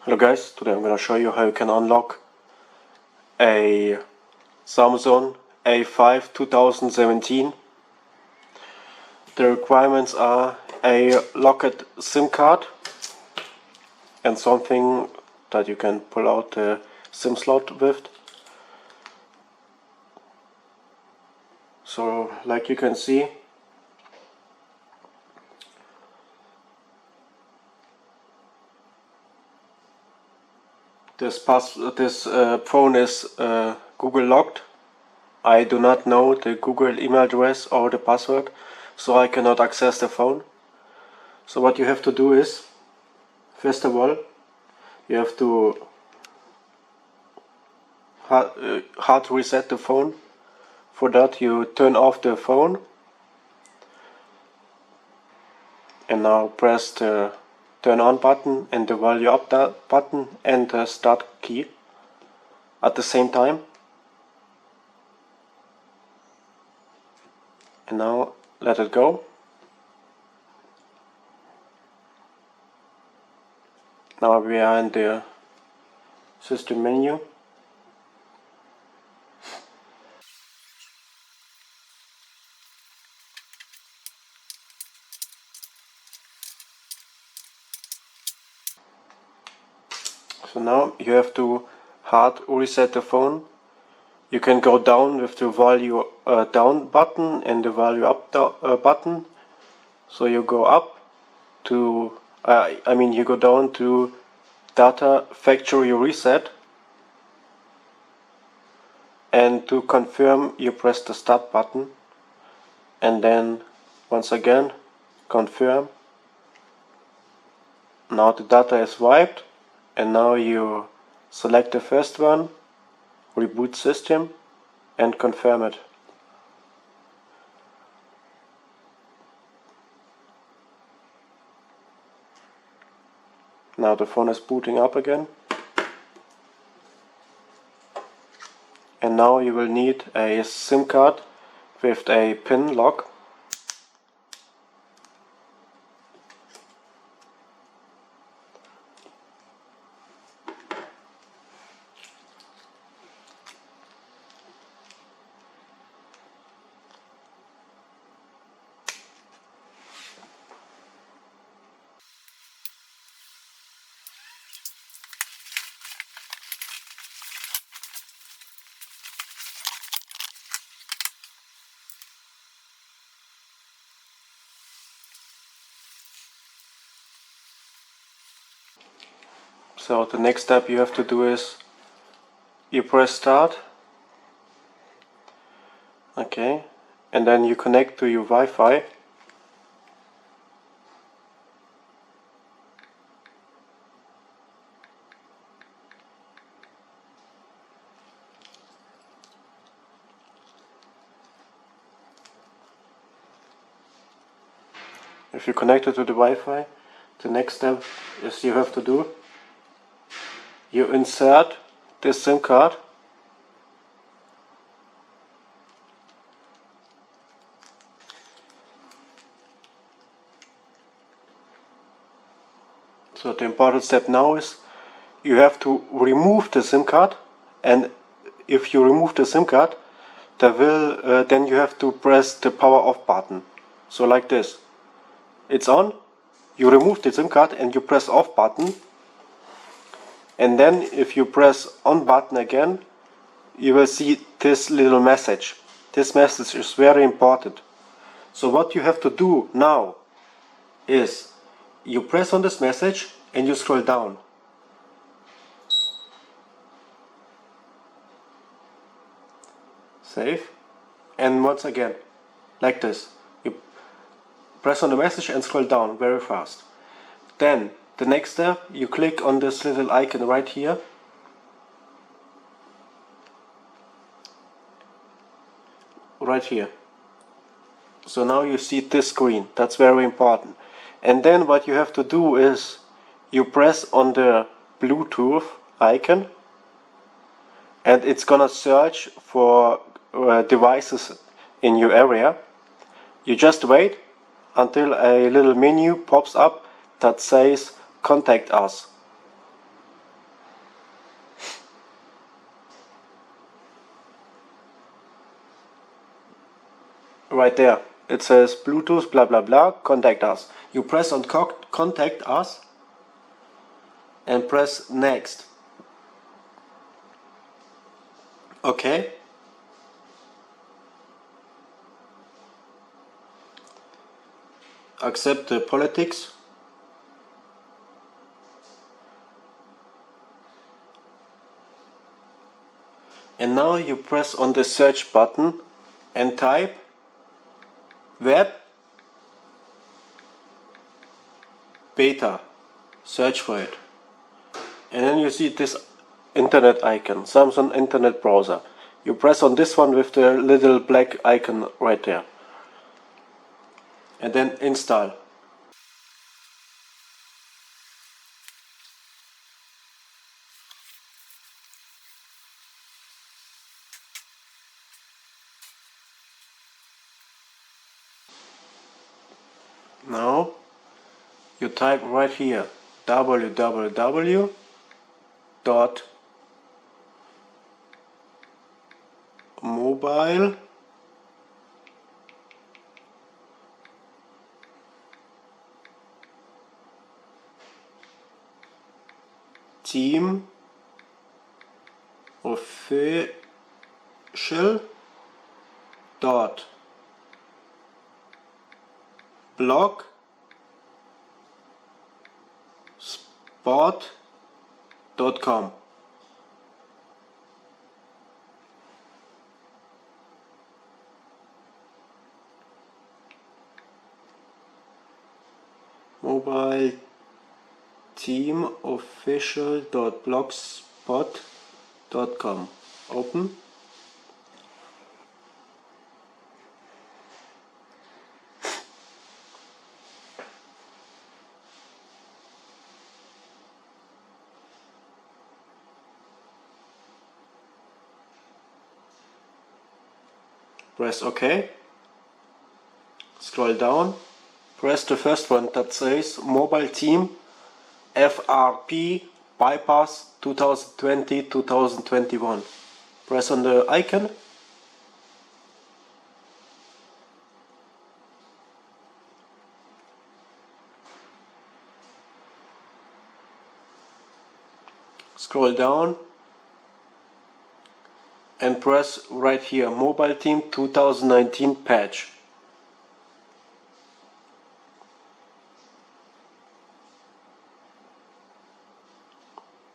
Hello guys, today I'm going to show you how you can unlock a Samsung A5 2017. The requirements are a locked SIM card and something that you can pull out the SIM slot with. So like you can see, this phone is Google locked. I do not know the Google email address or the password, so I cannot access the phone. So what you have to do is, first of all, you have to hard reset the phone. For that you turn off the phone and now press the turn on button and the volume up button and the start key at the same time. And now let it go. Now we are in the system menu. So now you have to hard reset the phone. You can go down with the volume down button and the volume up button. So you go up to, you go down to data factory reset, and to confirm you press the start button and then once again confirm. Now the data is wiped and now you select the first one, reboot system and confirm it. Now the phone is booting up again. And now you will need a SIM card with a pin lock. So the next step you have to do is you press start, okay, and then you connect to your Wi-Fi. If you connect it to the Wi-Fi, the next step is you have to do, you insert this SIM card so the important step now is you have to remove the SIM card, and if you remove the SIM card, then you have to press the power off button. So like this, it's on, you remove the SIM card and you press off button, and then if you press on button again, you will see this little message. This message is very important. So what you have to do now is you press on this message and you scroll down. Save. And once again, like this. You press on the message and scroll down very fast. Then the next step, you click on this little icon right here. Right here. So now you see this screen. That's very important. And then what you have to do is you press on the Bluetooth icon and it's gonna search for devices in your area. You just wait until a little menu pops up that says contact us. right there. It says Bluetooth blah blah blah, contact us. You press on contact us and press next. Okay. Accept the politics. And now you press on the search button and type web beta. Search for it. And then you see this internet icon, Samsung internet browser. You press on this one with the little black icon right there. And then install. Now you type right here www.mobile team official dot blog spot.com. Mobile team official.blogspot.com. Open. Press OK. Scroll down. Press the first one that says Mobile Team FRP Bypass 2020-2021. Press on the icon. Scroll down and press right here Mobile Team 2019 patch.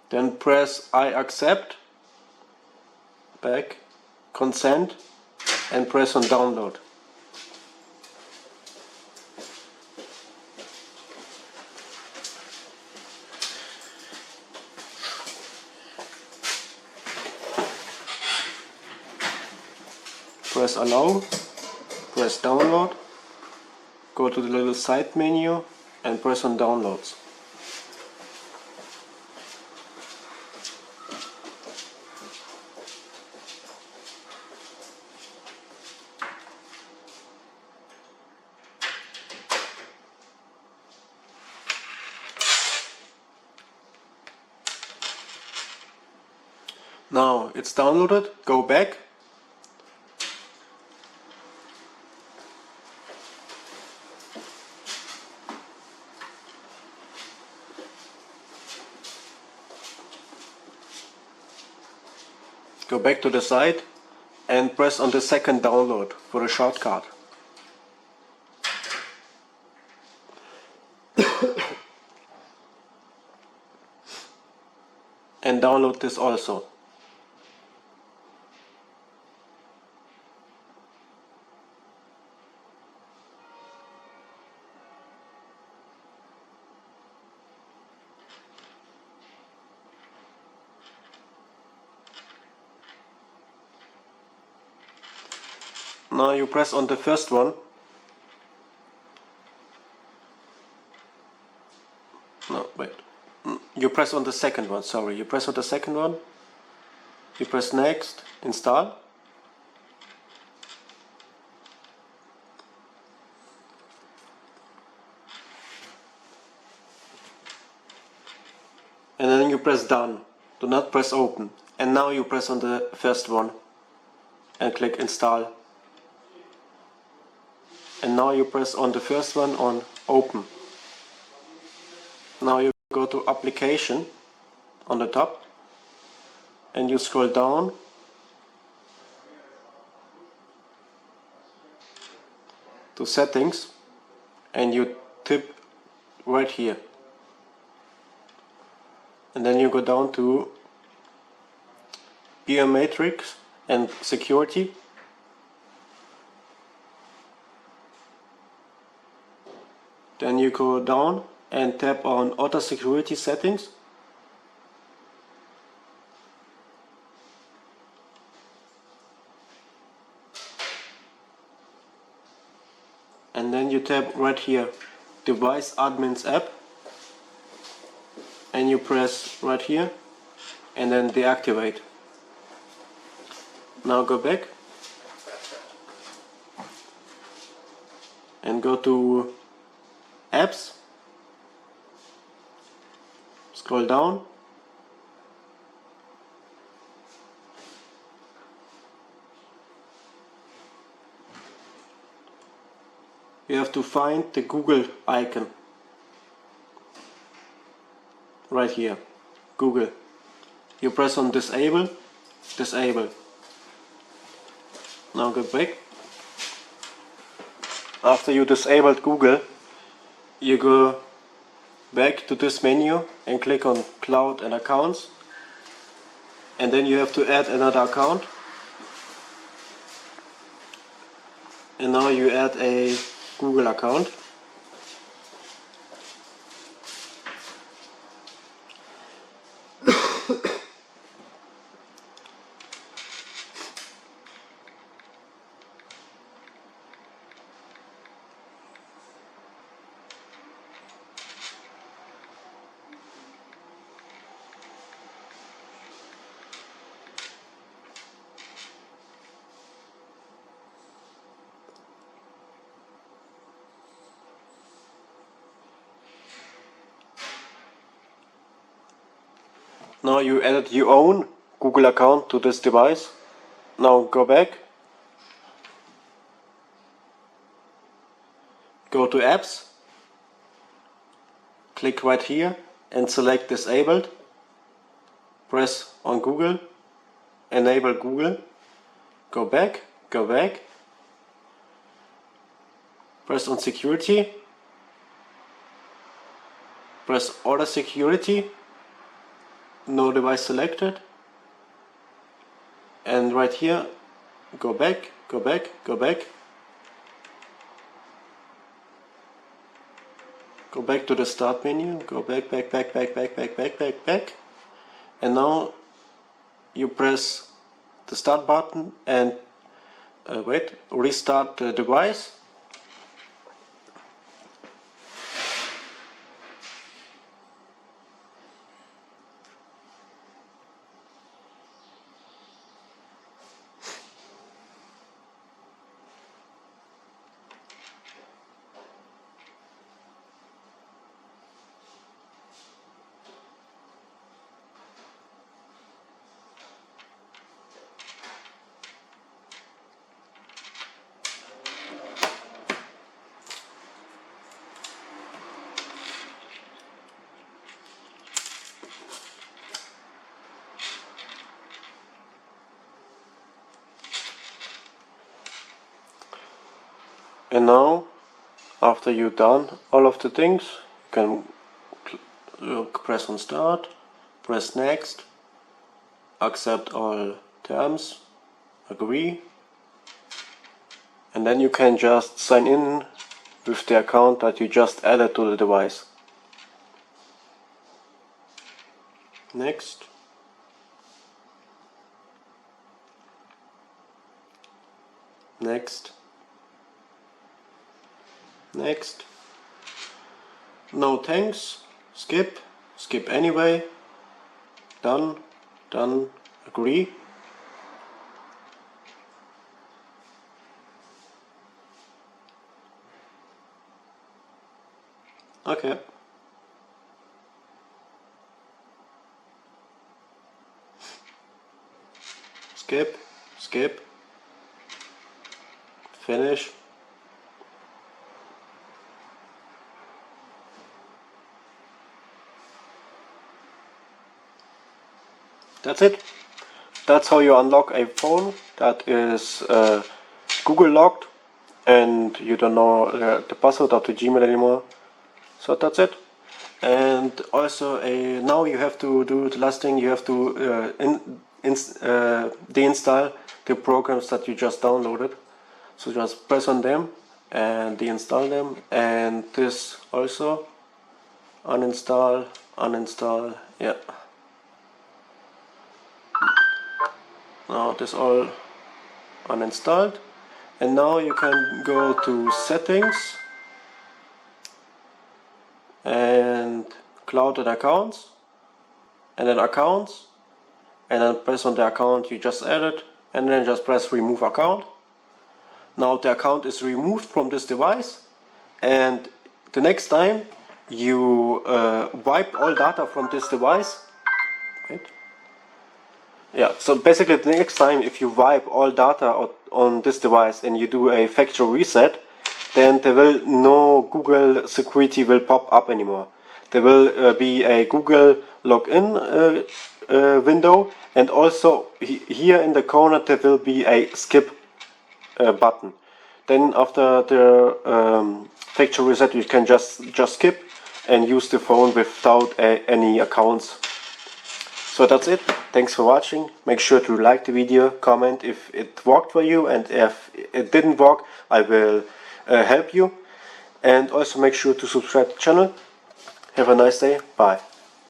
Then press I accept, back, consent, and press on download. Press allow, press download, go to the little side menu and press on downloads. Now it's downloaded, go back. Go back to the site and press on the second download for a shortcut. And download this also. Now you press on the first one. No, wait. You press on the second one, sorry. You press on the second one. You press next, install. And then you press done. Do not press open. And now you press on the first one and click install. and now you press on the first one on open. Now you go to application on the top and you scroll down to settings and you tip right here, and then you go down to biometrics and security, then you go down and tap on auto security settings, and then you tap right here device admins app and you press right here and then deactivate. Now go back and go to apps, scroll down, you have to find the Google icon right here, Google. You press on disable, disable. Now go back. After you disabled Google, you go back to this menu and click on Cloud and Accounts, and then you have to add another account, and now you add a Google account. Now you added your own Google account to this device. Now go back, go to apps, click right here and select disabled, press on Google, enable Google, go back, press on security, press order security, no device selected, and right here go back, go back, go back to the start menu, go back, and now you press the start button and restart the device. And now, after you've done all of the things, you can press on start, press next, accept all terms, agree, and then you can just sign in with the account that you just added to the device. Next. Next. Next. No thanks. Skip. Skip anyway. Done. Done. Agree. Okay. Skip. Skip. Finish. That's it. That's how you unlock a phone that is Google logged and you don't know the password of the Gmail anymore. So that's it. And also now you have to do the last thing. You have to deinstall the programs that you just downloaded. So just press on them and deinstall them, and this also uninstall, uninstall. Yeah. Now this all uninstalled, and now you can go to settings and cloud and accounts, and then accounts, and then press on the account you just added, and then just press remove account. Now the account is removed from this device, and the next time you wipe all data from this device, right? Yeah, so basically the next time if you wipe all data on this device and you do a factory reset, then there will no Google security will pop up anymore. There will be a Google login window, and also here in the corner there will be a skip button. Then after the factory reset you can just skip and use the phone without any accounts. So that's it. Thanks for watching. Make sure to like the video, comment if it worked for you, and if it didn't work I will help you. And also make sure to subscribe to the channel. Have a nice day. Bye.